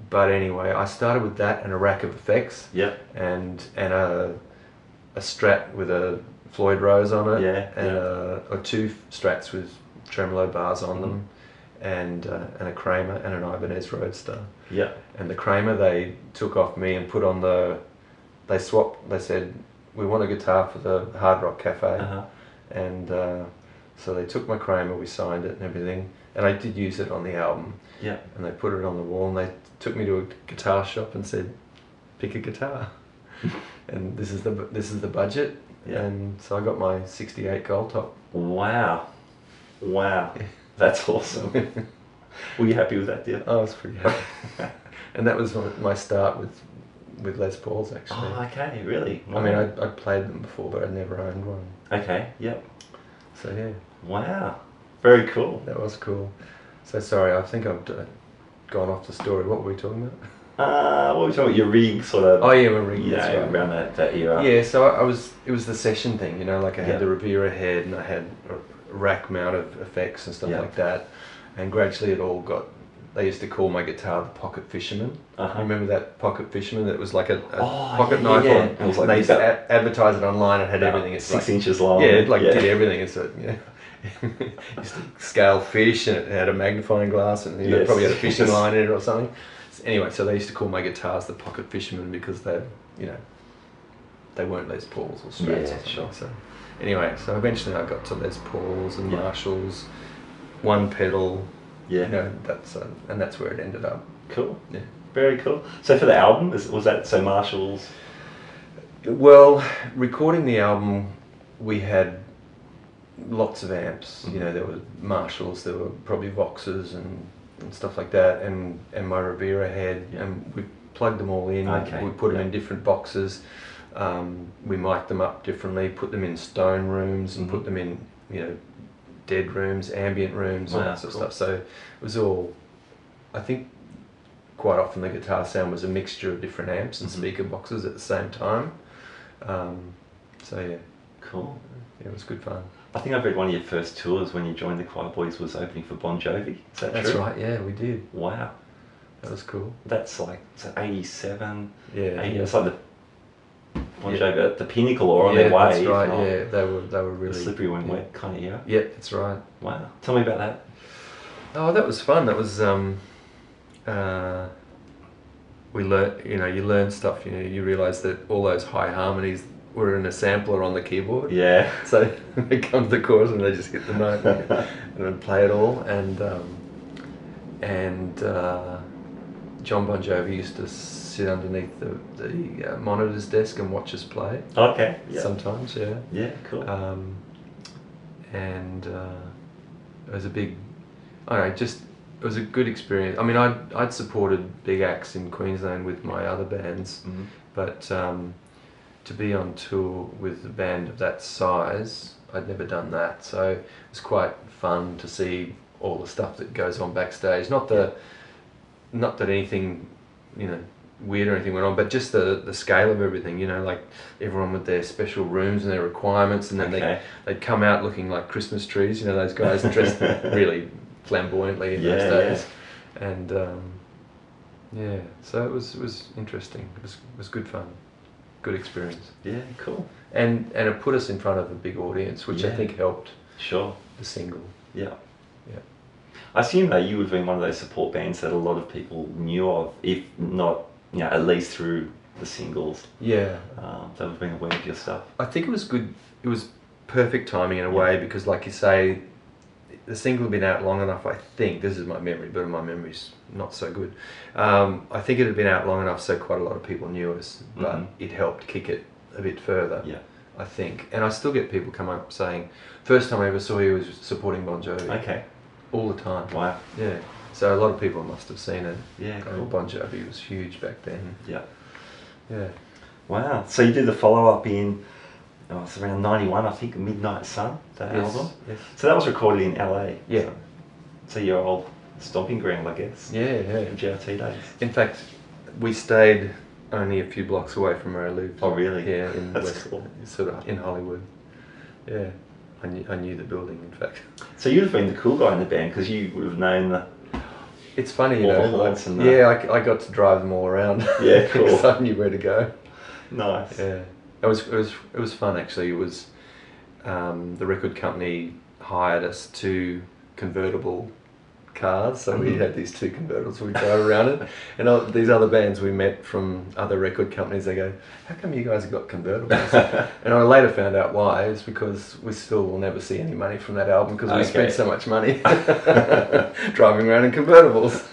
But anyway, I started with that and a rack of effects. And a Strat with a Floyd Rose on it. Yeah. And or 2 Strats with tremolo bars on them. and a Kramer and an Ibanez Roadster. Yeah. And the Kramer they took off me and put on they swapped. They said, we want a guitar for the Hard Rock Cafe. Uh-huh. And so they took my Kramer, we signed it and everything, and I did use it on the album. Yeah. And they put it on the wall, and they took me to a guitar shop and said, pick a guitar. And this is the budget. Yeah. And so I got my 68 Gold Top. Wow. That's awesome. Were you happy with that deal? I was pretty happy. And that was my start with Les Pauls, actually. Oh, okay, really? I mean, I'd played them before, but I'd never owned one. Okay, yep. So yeah. Wow. Very cool. That was cool. So sorry, I think I've gone off the story. What were we talking about? What were we talking about? Your rig sort of... Oh yeah, my rig. Yeah, that's right. around that era. Yeah, so it was the session thing, you know, like I had Yeah. the Revera head and I had a rack mount of effects and stuff Yeah. like that. And gradually it all got, they used to call my guitar the Pocket Fisherman. Uh-huh. Remember that Pocket Fisherman that was like a Oh, pocket yeah, knife yeah. on? It was like and they used to that- advertise it online and had everything. It's 6 like, inches long. yeah, it did everything. It's used to scale fish and it had a magnifying glass and Yes. probably had a fishing line in it or something. Anyway, so they used to call my guitars the Pocket Fisherman because they weren't Les Pauls or Strats Yeah, or something. sure. So anyway, so eventually I got to Les Pauls and Yeah. Marshalls, one pedal. Yeah. You know, that's where it ended up. Cool. Yeah. Very cool. So for the album, was that so Marshall's? Well, recording the album, we had lots of amps. You know, there were Marshalls, there were probably Voxes and stuff like that, and my Revera head, and we plugged them all in. Okay. We put them in different boxes. We mic'd them up differently, put them in stone rooms, and put them in, dead rooms, ambient rooms, all Wow, that sort of cool. stuff. So it was all, I think, quite often the guitar sound was a mixture of different amps and speaker boxes at the same time. So yeah, Cool. yeah, it was good fun. I think I've read one of your first tours when you joined the Choirboys was opening for Bon Jovi. Is that That's true? right, yeah, we did. Wow. That was cool. That's like, it's 87, Yeah, 80, yeah. it's like the Bon Yeah. Jovi at the pinnacle or on Yeah, their way. that's right, Oh, yeah, they were The really... slippery when yeah. wet kind of era. Yeah, that's right. Wow. Tell me about that. Oh, that was fun. That was, we learned, you learn stuff, you realise that all those high harmonies were in a sampler on the keyboard. Yeah. So they come to the chorus and they just hit the note and then play it all. And John Bon Jovi used to sit underneath the monitor's desk and watch us play. Okay. Yeah. Sometimes, yeah. Yeah, cool. And it was a big, I don't know, just it was a good experience. I mean, I'd supported big acts in Queensland with my other bands, Mhm. but to be on tour with a band of that size, I'd never done that. So it was quite fun to see all the stuff that goes on backstage. Not that anything, weird or anything went on, but just the scale of everything, like everyone with their special rooms and their requirements, and then Okay. they'd come out looking like Christmas trees, those guys dressed really flamboyantly in those Yeah, days. And so it was interesting. It was good fun, good experience. Yeah, cool. And it put us in front of a big audience, which I Yeah. think helped Sure. the single. Yeah. Yeah. I assume that you would have been one of those support bands that a lot of people knew of, if not, at least through the singles. Yeah. That would have been aware of your stuff. I think it was good. It was perfect timing in a way because, like you say, the single had been out long enough. I think this is my memory, but my memory's not so good. I think it had been out long enough so quite a lot of people knew us, but Mhm. it helped kick it a bit further. Yeah. I think, and I still get people come up saying, "First time I ever saw you was supporting Bon Jovi." Okay. All the time. Wow. Yeah. So a lot of people must have seen it. Yeah, cool. Bon Jovi was huge back then. Yeah. Yeah. Wow. So you did the follow-up in, it's around 91, I think, Midnight Sun, that Yes, album. yes. So that was recorded in LA. Yeah. So your old stomping ground, I guess. Yeah, yeah. GRT days. In fact, we stayed only a few blocks away from where I lived. Oh, really? Yeah, in That's West, cool. sort of in Hollywood. Yeah, I knew the building. In fact, So you'd have been the cool guy in the band because you would have known the... it's funny, All the haunts and the- yeah, I got to drive them all around. Yeah, cool. because I knew where to go. Nice. Yeah, it was fun actually. It was the record company hired us 2 convertible cars, so we had these 2 convertibles we drove around in, and all these other bands we met from other record companies, they go, how come you guys have got convertibles? And I later found out why. It's because we still will never see any money from that album because we spent so much money driving around in convertibles.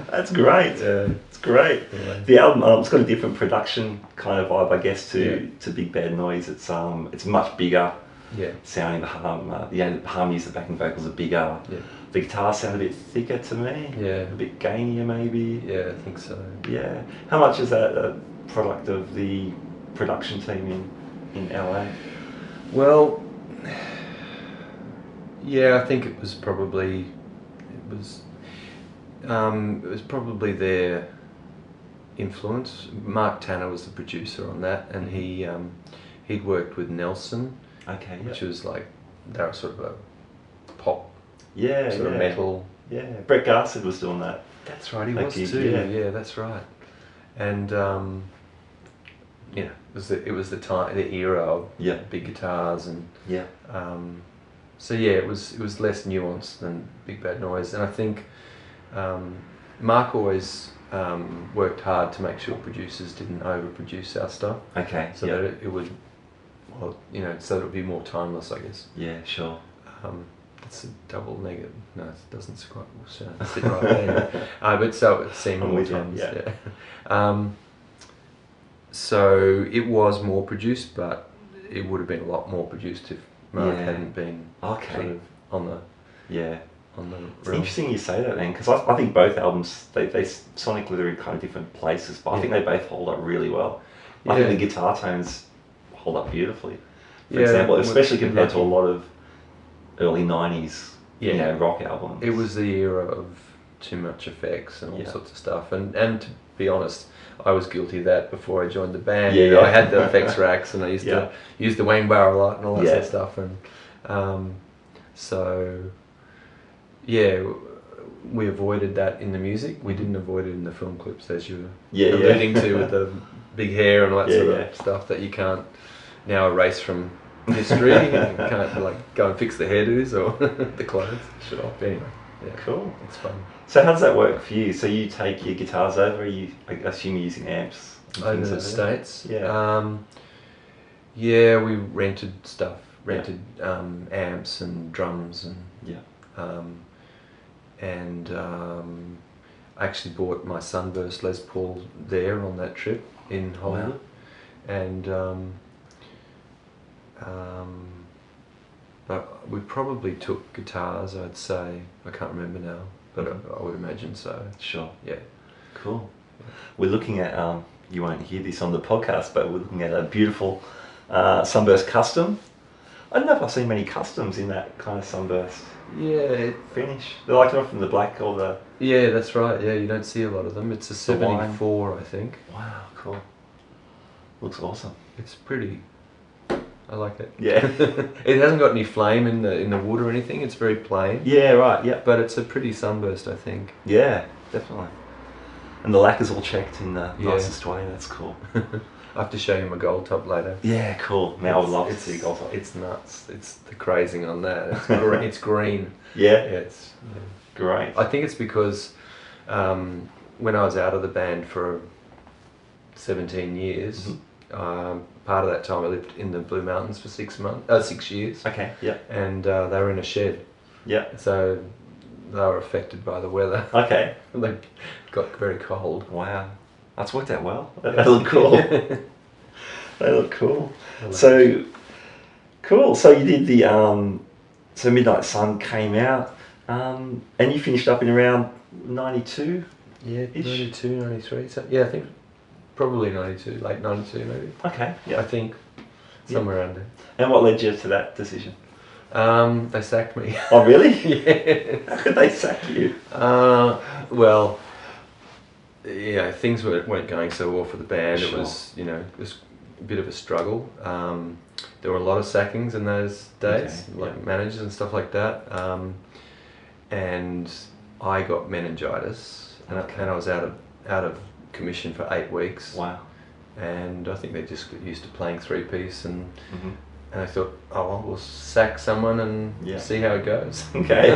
That's great. Yeah. It's great. Yeah. The album, it's got a different production kind of vibe, I guess, to Big Bad Noise. It's much bigger. Yeah. Sounding the harmonies, the backing vocals are bigger. Yeah. The guitars sound a bit thicker to me. Yeah. A bit gainier maybe. Yeah, I think so. Yeah. How much is that a product of the production team in LA? Well, yeah, I think it was probably their influence. Mark Tanner was the producer on that, and he'd worked with Nelson. Okay. Which was like, they were sort of a pop, Yeah. sort of metal. Yeah. Brett Garsed was doing that. That's right, he That was gig, too. yeah. Yeah, that's right. And it was the time, the era of big guitars, and Yeah. so yeah, it was less nuanced than Big Bad Noise, and I think Mark always worked hard to make sure producers didn't overproduce our stuff. Okay. So that it would, so that it would be more timeless, I guess. Yeah, sure. It's a double negative. No, it doesn't quite sit right there. But so it seemed I'm more with you, timeless. yeah. So it was more produced, but it would have been a lot more produced if Mark hadn't been sort of on the It's interesting you say that then, because I think both albums, they sonically they're in kind of different places, but I think they both hold up really well. I think the guitar tones hold up beautifully. For example, especially compared to a lot of early 90s rock albums. It was the era of too much effects and all sorts of stuff, and to be honest, I was guilty of that before I joined the band. I had the effects racks, and I used to use the wang bar a lot and all that sort of stuff, and we avoided that in the music. We didn't avoid it in the film clips, as you were alluding to, with the big hair and all that sort of stuff that you can't now erase from history. You can't go and fix the hairdos or the clothes. Sure. But anyway, Cool. it's fun. So how does that work for you? So you take your guitars over, I assume you're using amps? Over the States? Yeah. We rented stuff. Amps and drums and I actually bought my Sunburst Les Paul there on that trip in Hollywood. And but we probably took guitars, I'd say. I can't remember now, but I would imagine so. Sure. Yeah. Cool. We're looking at, you won't hear this on the podcast, but we're looking at a beautiful Sunburst Custom. I don't know if I've seen many customs in that kind of Sunburst finish. They're like from the black or the... Yeah, that's right. Yeah, you don't see a lot of them. It's a 74, I think. Wow, cool. Looks awesome. It's pretty... I like it. Yeah. It hasn't got any flame in the wood or anything. It's very plain. Yeah, right, yeah. But it's a pretty Sunburst, I think. Yeah, definitely. And the lacquer's all checked in the nicest way. That's cool. I have to show you my gold top later. Yeah, cool. Now I would love to see gold top. It's nuts. It's the crazing on that. It's green. Yeah? It's great. I think it's because when I was out of the band for 17 years, part of that time I lived in the Blue Mountains for 6 years. Okay, yeah. And they were in a shed. Yeah. So they were affected by the weather. Okay. They got very cold. Wow. That's worked out well. They look cool. They look cool. So, cool. So you did the, so Midnight Sun came out, and you finished up in around 92? Yeah, 92, 93. So, yeah, I think probably 92, late 92 maybe. Okay, yeah. I think, somewhere around there. And what led you to that decision? They sacked me. Oh, really? Yeah. How could they sack you? Well, things weren't going so well for the band. Sure. It was a bit of a struggle. There were a lot of sackings in those days, managers and stuff like that. And I got meningitis, and I was out of commission for 8 weeks. Wow. And I think they just got used to playing 3-piece, and And I thought, oh well, we'll sack someone and Yeah. see how it goes. Okay.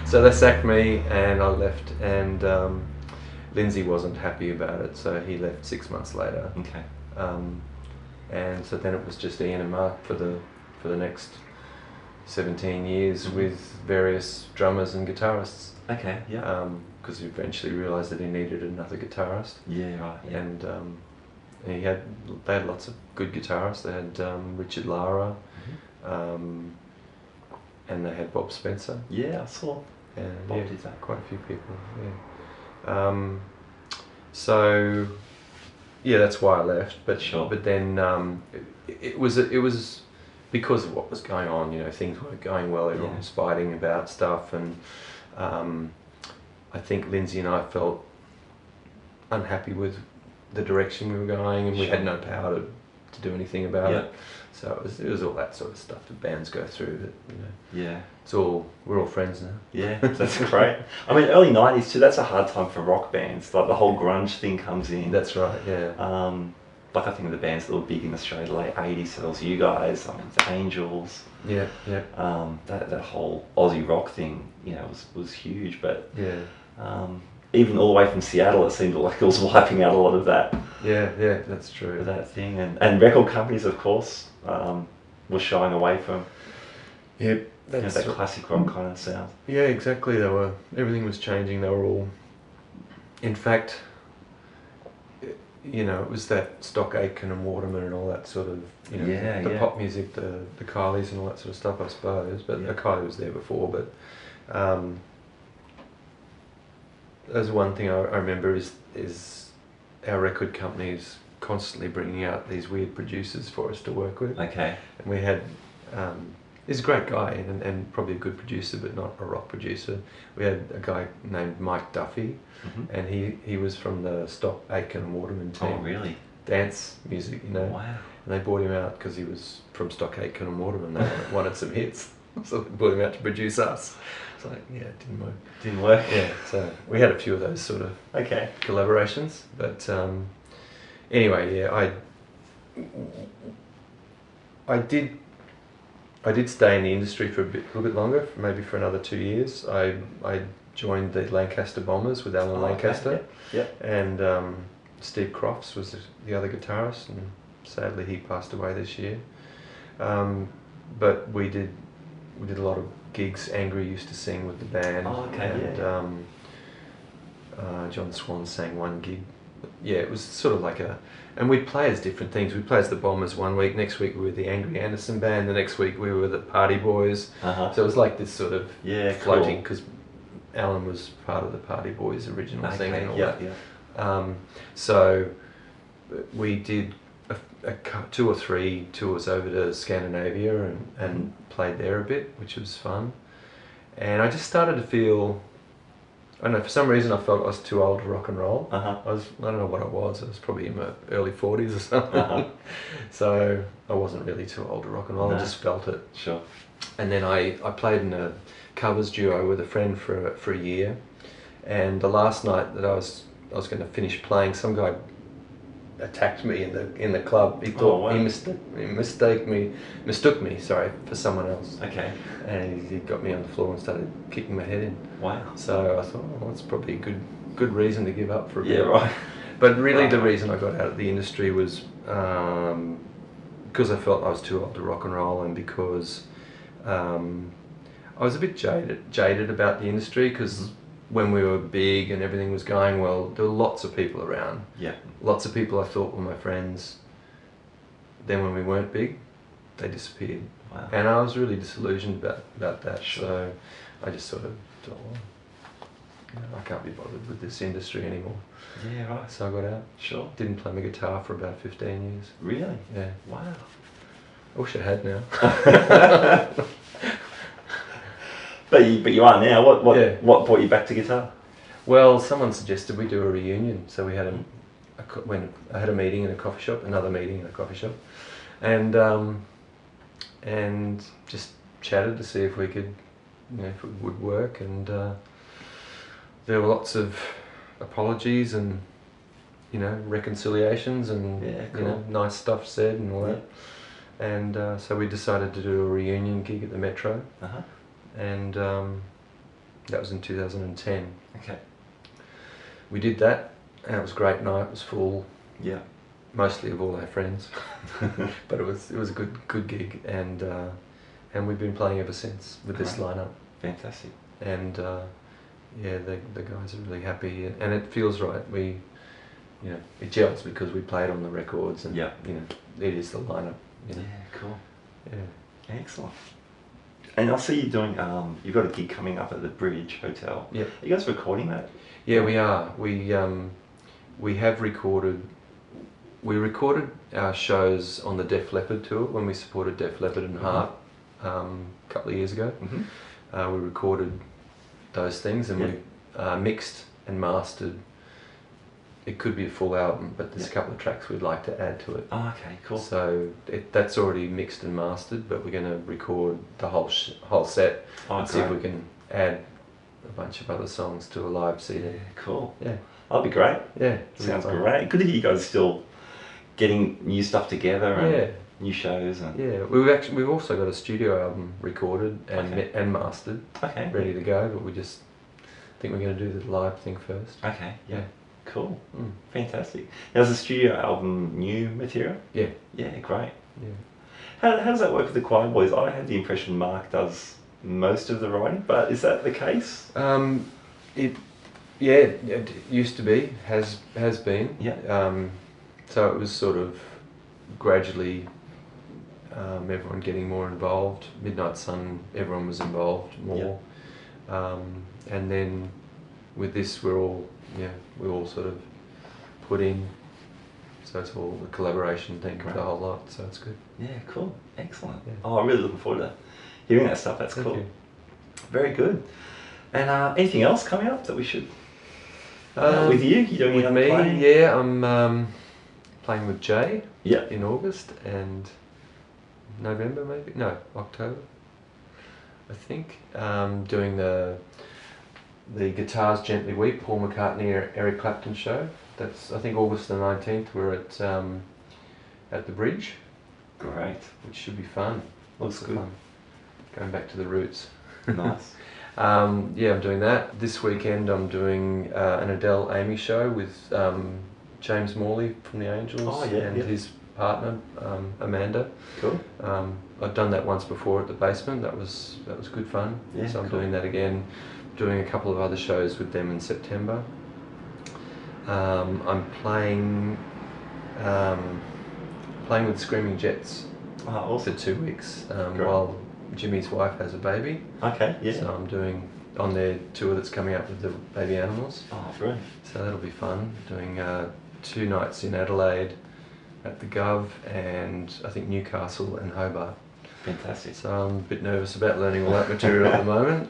So they sacked me, and I left. And Lindsay wasn't happy about it, so he left 6 months later. Okay. And so then it was just Ian and Mark for the next 17 years with various drummers and guitarists. Okay. Yeah. Because he eventually realised that he needed another guitarist. Yeah. Right. Yeah. And they had lots of good guitarists. They had Richard Lara, and they had Bob Spencer. Yeah, I saw. And Bob did that. quite a few people. Yeah. So yeah, that's why I left. But Sure. But then it was because of what was going on. You know, things weren't going well. Everyone was fighting about stuff, and I think Lindsay and I felt unhappy with the direction we were going, and we had no power to do anything about it. So it was all that sort of stuff that bands go through. That, you know, Yeah. we're all friends now. Yeah, that's great. I mean, early 90s too, that's a hard time for rock bands. Like the whole grunge thing comes in. That's right. Yeah. Like I think of the bands that were big in Australia, late 80s, so there was you guys, I mean, the Angels. Yeah. Yeah. That whole Aussie rock thing, you know, was huge. But Yeah. even all the way from Seattle, it seemed like it was wiping out a lot of that. Yeah. Yeah. That's true. That thing, and record companies, of course, were shying away from Yeah. that classic rock kind of sound. Yeah, exactly. Everything was changing. They were all, in fact, you know, it was that Stock Aitken and Waterman and all that sort of, you know, the pop music, the Kylies and all that sort of stuff, I suppose. But Kylie was there before. But there's one thing I remember is our record companies constantly bringing out these weird producers for us to work with. Okay. And we had, he's a great guy and probably a good producer, but not a rock producer. We had a guy named Mike Duffy, and he was from the Stock Aitken and Waterman team. Oh, really? Dance music, you know. Wow. And they brought him out because he was from Stock Aitken and Waterman. They wanted some hits, so they brought him out to produce us. It's like, yeah, it didn't work. Didn't work? Yeah, so we had a few of those sort of collaborations, but anyway, yeah, I did stay in the industry for a little bit longer, maybe for another 2 years. I joined the Lancaster Bombers with Alan Lancaster, and Steve Crofts was the other guitarist, and sadly he passed away this year. But we did a lot of gigs. Angry used to sing with the band, and John Swan sang one gig. Yeah, it was sort of like and we'd play as different things. We'd play as the Bombers one week, next week we were the Angry Anderson Band, the next week we were the Party Boys. So it was like this sort of floating, because Alan was part of the Party Boys' original thing and all that. So we did 2 or 3 tours over to Scandinavia and played there a bit, which was fun. And I just started to feel, I don't know, for some reason I felt I was too old to rock and roll. I don't know what I was probably in my early 40s or something. So I wasn't really too old to rock and roll, I just felt it. Sure. And then I played in a covers duo with a friend for a year, and the last night that I was going to finish playing, some guy attacked me in the club. He thought he mistook me for someone else. Okay. And he got me on the floor and started kicking my head in. Wow. So I thought, well, that's probably a good reason to give up for a bit. Yeah, right. But really the reason I got out of the industry was because I felt I was too old to rock and roll, and because I was a bit jaded about the industry, because when we were big and everything was going well, there were lots of people around. Yeah. Lots of people I thought were my friends. Then when we weren't big, they disappeared. Wow. And I was really disillusioned about that. Sure. So I just sort of thought, well, you know, I can't be bothered with this industry anymore. Yeah, right. So I got out. Sure. Didn't play my guitar for about 15 years. Really? Yeah. Wow. I wish I had now. But you are now. What brought you back to guitar? Well, someone suggested we do a reunion, so we had when I had a meeting in a coffee shop, another meeting in a coffee shop, and just chatted to see if we could, you know, if it would work, and there were lots of apologies and, you know, reconciliations and Yeah, cool. you know, nice stuff said and all that. And so we decided to do a reunion gig at the Metro, Uh-huh. and that was in 2010. Okay. We did that, and it was a great night. It was full, Yeah. mostly of all our friends, but it was a good gig, and we've been playing ever since with this Great. lineup. Fantastic. And yeah, the guys are really happy, and it feels right. We, you know, it gels because we played on the records, and Yeah. you know, it is the lineup. You know? Yeah, cool. Yeah. Excellent. And I see you doing, you've got a gig coming up at the Bridge Hotel. Yeah. Are you guys recording that? Yeah, we are. We have recorded. We recorded our shows on the Def Leppard tour when we supported Def Leppard and Heart a couple of years ago. Mm-hmm. We recorded those things, and Yeah. we mixed and mastered. It could be a full album, but there's a couple of tracks we'd like to add to it. Oh, okay, cool. So that's already mixed and mastered, but we're going to record the whole set and see if we can add a bunch of other songs to a live CD. Yeah, cool. Yeah, That'll be great. yeah, Sounds really fun. great. Good to hear you guys still getting new stuff together and Yeah. new shows. And Yeah, we've also got a studio album recorded and Okay. and mastered, Okay. ready to go, but we just think we're going to do the live thing first. Okay, yeah. Yeah. Cool. Mm. Fantastic. Now, is the studio album new material? Yeah, Yeah, great. yeah. How does that work with the Choirboys? I had the impression Mark does most of the writing, but is that the case? It used to be, has been. Yeah. So it was sort of gradually everyone getting more involved. Midnight Sun, everyone was involved more. And then with this, we're all sort of put in. So it's all the collaboration thing, Great. the whole lot. So it's good. Yeah, cool. Excellent. Yeah. Oh, I'm really looking forward to hearing that stuff. That's Thank cool. you. Very good. And anything else coming up that we should with you? You doing With any me, other playing? yeah, I'm playing with Jay Yeah. in August and November, maybe? No, October, I think. Doing the Guitars Gently Weep, Paul McCartney, Eric Clapton show. That's, I think, August the 19th. We're at the Bridge, Great. which should be fun. Looks Lots of good. fun. Going back to the roots. Nice. Yeah, I'm doing that. This weekend I'm doing an Adele Amy show with James Morley from the Angels Oh, yeah, and yeah. his partner Amanda. Cool. I've done that once before at the Basement. That was good fun. Yeah, So I'm cool. doing that again. Doing a couple of other shows with them in September. I'm playing with Screaming Jets Oh, for awesome. 2 weeks Great. while Jimmy's wife has a baby. Okay, yeah. So I'm doing on their tour that's coming up with the baby animals. Oh, brilliant. So that'll be fun. Doing 2 nights in Adelaide at the Gov and I think Newcastle and Hobart. Fantastic. So I'm a bit nervous about learning all that material at the moment.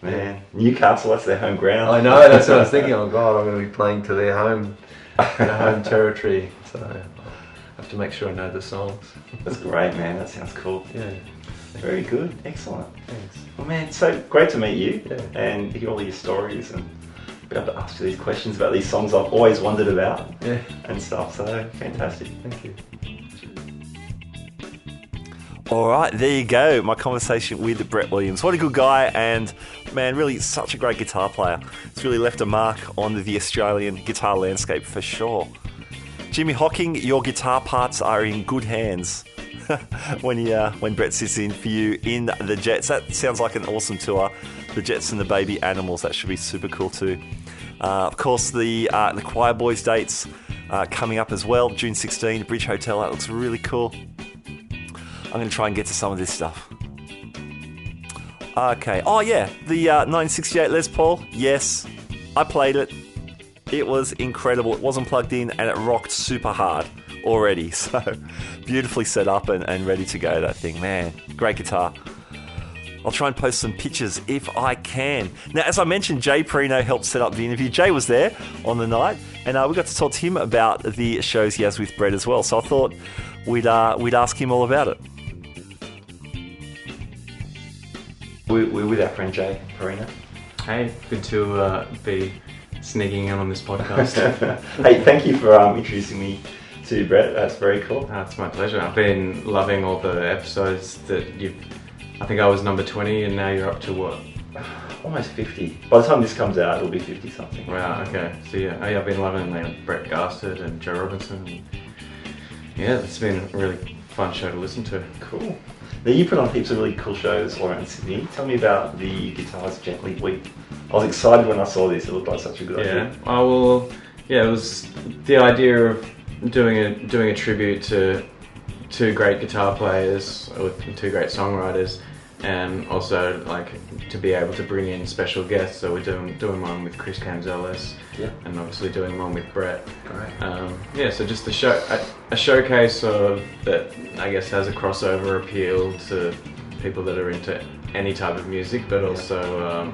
Man, Newcastle, that's their home ground. I know, that's what I was thinking. Oh God, I'm going to be playing to their home territory. So I have to make sure I know the songs. That's great, man. That sounds cool. Yeah. Very good. Excellent. Thanks. Well, man, so great to meet you Yeah. and hear all your stories and be able to ask you these questions about these songs I've always wondered about Yeah. and stuff. So fantastic. Thank you. All right, there you go. My conversation with Brett Williams. What a good guy, and man, really such a great guitar player. It's really left a mark on the Australian guitar landscape for sure. Jimmy Hocking, your guitar parts are in good hands when Brett sits in for you in the Jets. That sounds like an awesome tour. The Jets and the baby animals. That should be super cool too. Of course, the Choirboys dates coming up as well. June 16, Bridge Hotel. That looks really cool. I'm going to try and get to some of this stuff. Okay. Oh, yeah. The 968 Les Paul. Yes. I played it. It was incredible. It wasn't plugged in and it rocked super hard already. So beautifully set up and ready to go, that thing. Man, great guitar. I'll try and post some pictures if I can. Now, as I mentioned, Jay Parrino helped set up the interview. Jay was there on the night and we got to talk to him about the shows he has with Brett as well. So I thought we'd ask him all about it. We're with our friend Jay Parrino. Hey, good to be sneaking in on this podcast. Hey, thank you for introducing me too, Brett. That's very cool. It's my pleasure. I've been loving all the episodes that I think I was number 20 and now you're up to what? Almost 50. By the time this comes out, it'll be 50 something. Wow, okay. So yeah, I've been loving Brett Garsted and Joe Robinson. And yeah, it's been a really fun show to listen to. Cool. Now you put on heaps of really cool shows all around Sydney. Tell me about the Guitars Gently Week. I was excited when I saw this. It looked like such a good idea. It was the idea of doing a tribute to two great guitar players or two great songwriters, and also like to be able to bring in special guests. So we're doing one with Chris Camzelis, and obviously doing one with Brett. Great. So just a showcase of that, I guess, has a crossover appeal to people that are into any type of music, but also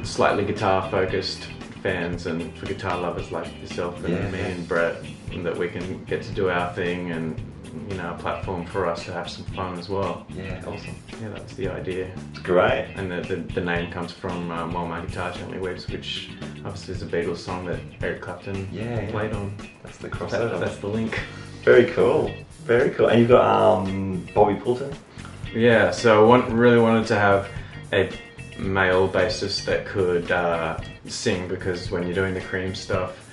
slightly guitar focused fans, and for guitar lovers like yourself and me and Brett, that we can get to do our thing, and a platform for us to have some fun as well. Yeah, awesome. Yeah, that's the idea. It's great. And the name comes from While My Guitar Gently Weeps, which obviously is a Beatles song that Eric Clapton played on. That's the crossover. That's the link. Very cool. Very cool. And you've got Bobby Poulton? Yeah, so I really wanted to have a male bassist that could sing, because when you're doing the Cream stuff,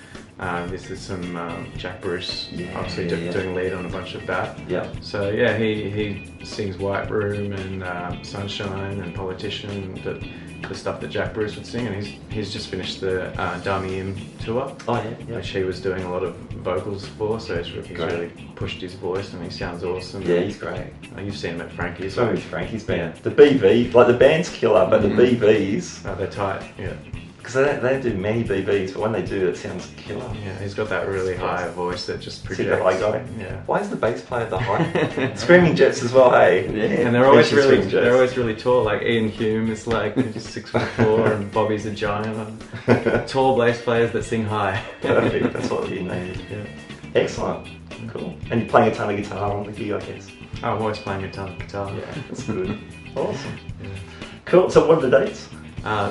this is some Jack Bruce, obviously doing lead on a bunch of that. Yeah. So yeah, he sings White Room and Sunshine and Politician, the stuff that Jack Bruce would sing, and he's just finished the Dami Im tour, which he was doing a lot of vocals for. So he's really pushed his voice, and he sounds awesome. Yeah, he's great. You've seen him at Frankie's. So with Frankie's band. The BV, like the band's killer, but the BVs, they're tight. Yeah. Because they don't do many BVs, but when they do, it sounds killer. Yeah, he's got that really high voice that just projects. See the high guy? Yeah. Why is the bass player the high? Screaming Jets as well, hey? Yeah. And they're always really tall. Like Ian Hume is like 6'4", and Bobby's a giant. Tall bass players that sing high. Perfect. That's what you need. Yeah. Excellent. Cool. And you're playing a ton of guitar on the gig, I guess. I'm always playing a ton of guitar. Yeah, that's good. Awesome. Yeah. Cool. So what are the dates?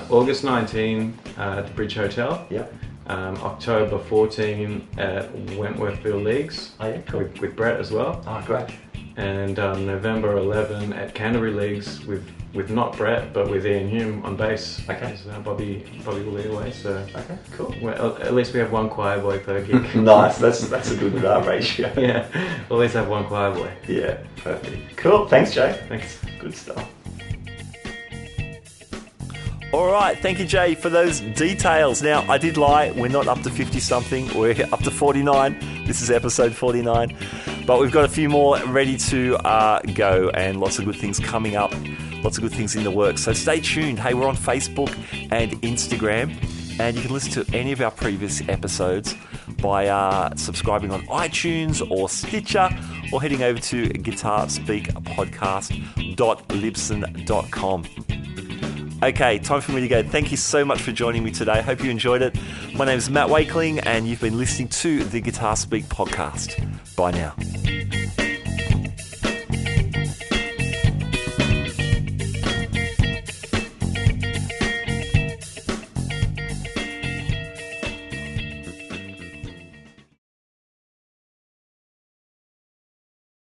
August 19 at the Bridge Hotel. Yeah. October 14 at Wentworthville Leagues. Oh yeah, cool. With Brett as well. Oh, great. And November 11 at Canterbury Leagues with not Brett, but with Ian Hume on bass. Okay. Bobby will lead away. So okay, cool. Well, at least we have one choir boy per gig. Nice. That's a good ratio. Yeah. We'll at least have one choir boy. Yeah. Perfect. Cool. Thanks, Jay. Thanks. Good stuff. All right, thank you, Jay, for those details. Now, I did lie. We're not up to 50-something. We're up to 49. This is episode 49. But we've got a few more ready to go, and lots of good things coming up. Lots of good things in the works. So stay tuned. Hey, we're on Facebook and Instagram, and you can listen to any of our previous episodes by subscribing on iTunes or Stitcher, or heading over to guitarspeakpodcast.libsyn.com. Okay, time for me to go. Thank you so much for joining me today. Hope you enjoyed it. My name is Matt Wakeling, and you've been listening to the Guitar Speak podcast. Bye now.